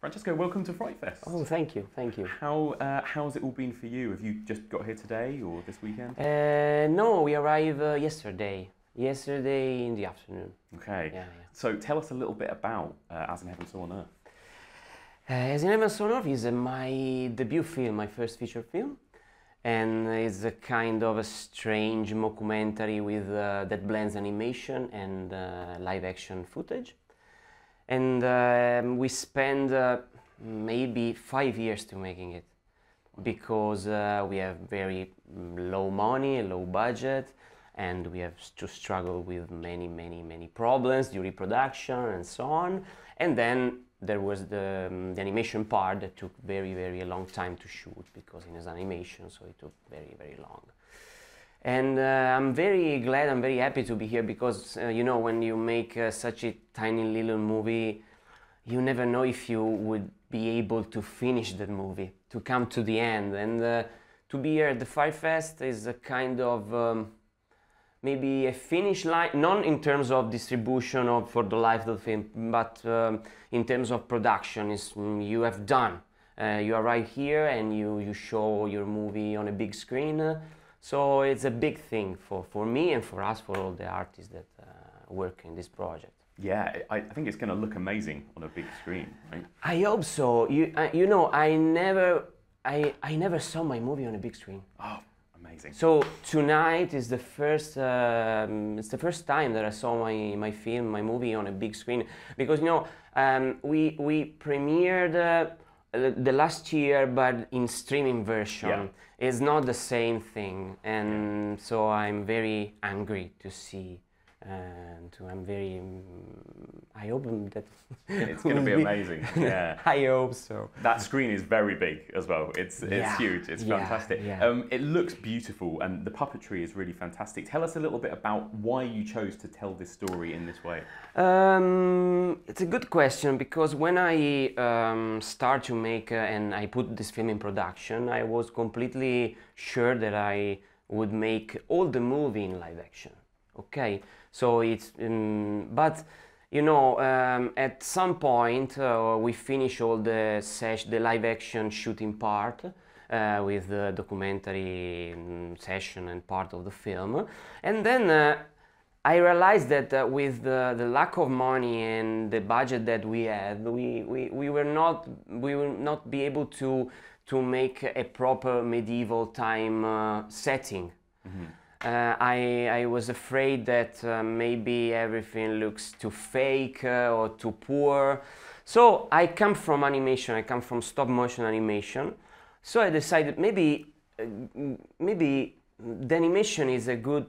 Francesco, welcome to FrightFest. Oh, thank you, thank you. How's it all been for you? Have you just got here today or this weekend? No, we arrived yesterday in the afternoon. Okay, Yeah. So tell us a little bit about As in Heaven, So on Earth. As in Heaven, So on Earth is my debut film, my first feature film, and it's a kind of a strange mockumentary with that blends animation and live action footage. And we spent maybe 5 years to making it, because we have very low money, low budget, and we have to struggle with many problems during production and so on. And then there was the animation part that took very long time to shoot, because it is animation, so it took very long. And I'm very glad, I'm very happy to be here, because you know, when you make such a tiny little movie, you never know if you would be able to finish that movie, to come to the end. And to be here at the FrightFest is a kind of maybe a finish line, not in terms of distribution or for the life of the film, but in terms of production. You have done. You are right here and you show your movie on a big screen. So it's a big thing for me and for us, for all the artists that work in this project. Yeah, I think it's going to look amazing on a big screen, right? I hope so. You know, I never saw my movie on a big screen. Oh, amazing. So tonight is the first it's the first time that I saw my film, my movie on a big screen, because you know, we premiered the last year, but in streaming version. Yeah. It's not the same thing, and so I'm very angry to see, and I'm very. I hope that it's going to be amazing. Yeah, I hope so. That screen is very big as well. It's huge. It's fantastic. Yeah. It looks beautiful, and the puppetry is really fantastic. Tell us a little bit about why you chose to tell this story in this way. It's a good question, because when I start to make and I put this film in production, I was completely sure that I would make all the movie in live action. Okay, so it's but you know, at some point we finish all the live action shooting part with the documentary session and part of the film, and then I realized that with the lack of money and the budget that we had, we will not be able to make a proper medieval time setting. Mm-hmm. I was afraid that maybe everything looks too fake or too poor. So I come from animation, I come from stop motion animation. So I decided maybe the animation is a good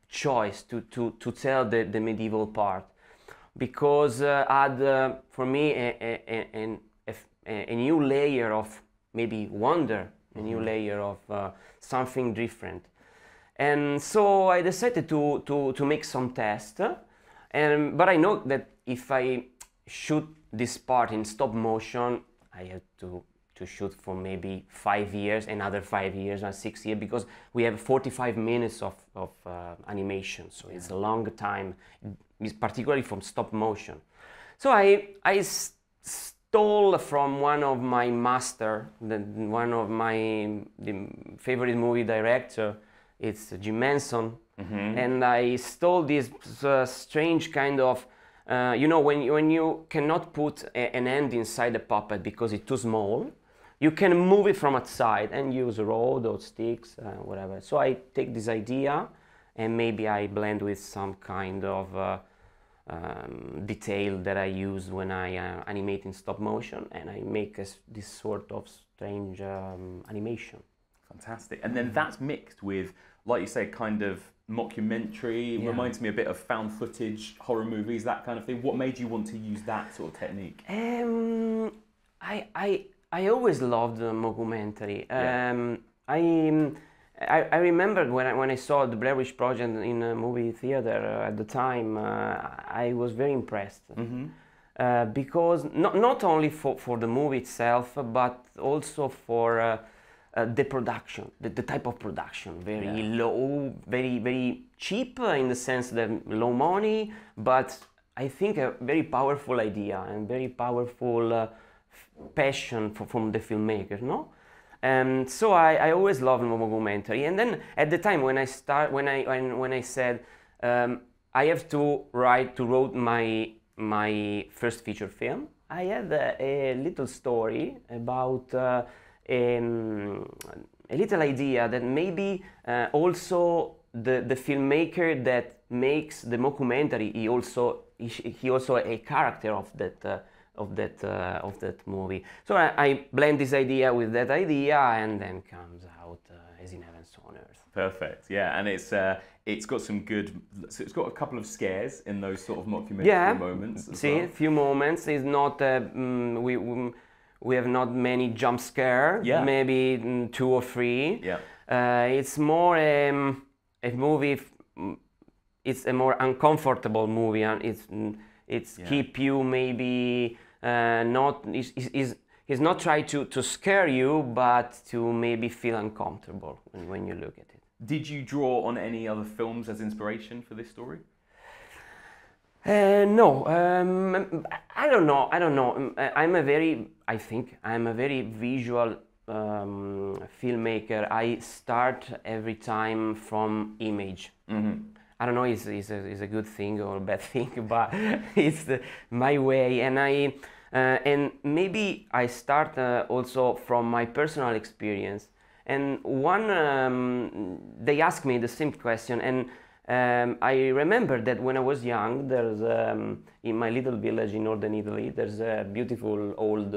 choice to tell the medieval part, because add for me a new layer of maybe wonder, a new layer of something different. And so I decided to make some tests, but I know that if I shoot this part in stop motion, I have to shoot for maybe 5 years, another 5 years, or 6 years, because we have 45 minutes of animation, so it's a long time, particularly from stop motion. So I stole from one of my master, one of my favorite movie director. It's Jim Henson, and I stole this strange kind of, you know, when you cannot put an hand inside a puppet because it's too small, you can move it from outside and use a rod or sticks, whatever. So I take this idea and maybe I blend with some kind of detail that I use when I animate in stop motion, and I make this sort of strange animation. Fantastic. And then that's mixed with, like you say, kind of mockumentary. It reminds me a bit of found footage, horror movies, that kind of thing. What made you want to use that sort of technique? I always loved the mockumentary. I remembered when I saw the Blair Witch Project in a movie theater at the time, I was very impressed. Because not only for the movie itself, but also for the production, the type of production, very low, very cheap in the sense that low money, but I think a very powerful idea and very powerful passion from the filmmakers, no? And so I always loved mockumentary. And then at the time when I said I have to write my first feature film, I had a little story about a little idea that maybe also the filmmaker that makes the mockumentary, he also a character of that movie. So I blend this idea with that idea, and then comes out As in Heaven, So on Earth. Perfect. Yeah, and it's got some good. So it's got a couple of scares in those sort of mockumentary moments. A few moments. It's not we have not many jump scare. Yeah. Maybe 2 or 3. Yeah. It's more a movie. It's a more uncomfortable movie, and it's keep you maybe not. He's not trying to scare you, but to maybe feel uncomfortable when you look at it. Did you draw on any other films as inspiration for this story? No, I don't know. I think I'm a very visual filmmaker. I start every time from image. Mm-hmm. I don't know if it's a good thing or a bad thing, but it's my way. And maybe I start also from my personal experience. And they asked me the same question, and I remember that when I was young, there's in my little village in northern Italy, there's a beautiful old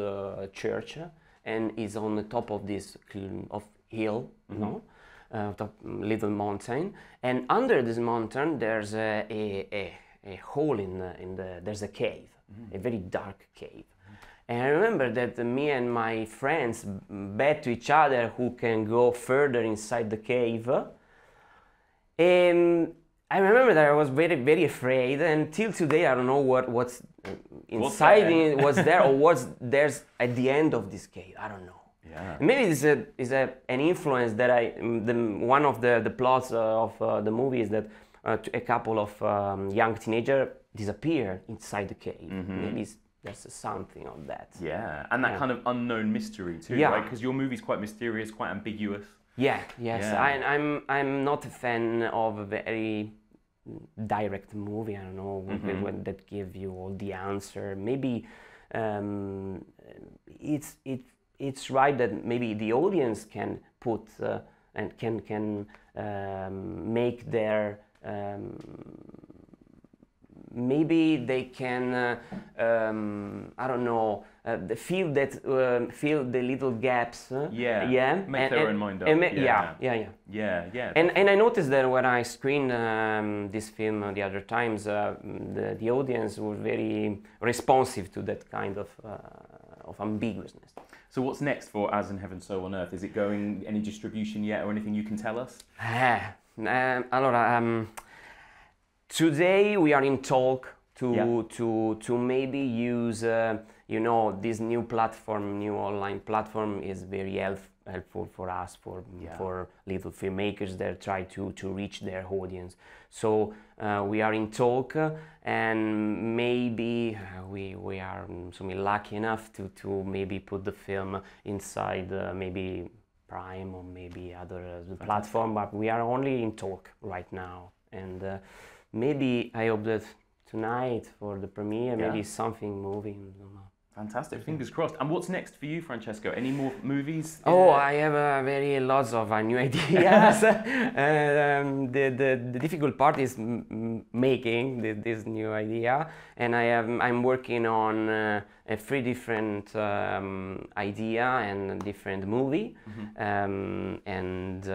church, and it's on the top of this hill, mm-hmm. no? Top little mountain, and under this mountain there's a hole there's a cave, mm-hmm. a very dark cave. And I remember that me and my friends bet to each other who can go further inside the cave. And I remember that I was very, very afraid. And till today, I don't know what's inside, what's there, or what's there's at the end of this cave. I don't know. Yeah. Maybe it's an influence that one of the plots of the movie is that a couple of young teenagers disappear inside the cave. Mm-hmm. Maybe there's something of that. Yeah, and that kind of unknown mystery too, right? Because your movie's quite mysterious, quite ambiguous. Yeah, yes. Yeah. I'm not a fan of a very direct movie. I don't know, mm-hmm. that give you all the answer. Maybe it's right that maybe the audience can put and can make their. Maybe they can, I don't know, feel the little gaps. Make their own mind up. Yeah. And I noticed that when I screened this film the other times, the audience was very responsive to that kind of ambiguousness. So what's next for As in Heaven, So on Earth? Is it going any distribution yet, or anything you can tell us? Allora, today we are in talk to maybe use this new platform, new online platform is very helpful for us, for little filmmakers that try to reach their audience. So we are in talk, and maybe we are lucky enough to maybe put the film inside maybe Prime or maybe other platform, but we are only in talk right now. And maybe I hope that tonight for the premiere, maybe something moving. Fantastic, fingers crossed. And what's next for you, Francesco? Any more movies? Oh, I have lots of new ideas. The difficult part is making this new idea, and I'm working on 3 different idea and different movie, mm-hmm. And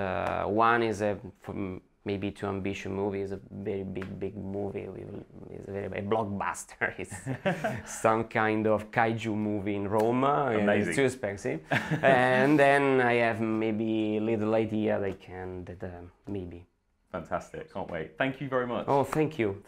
one is maybe too ambitious movie, is a very big movie. It's a blockbuster. It's some kind of kaiju movie in Rome. It's too expensive. And then I have maybe a little idea that maybe. Fantastic, can't wait. Thank you very much. Oh, thank you.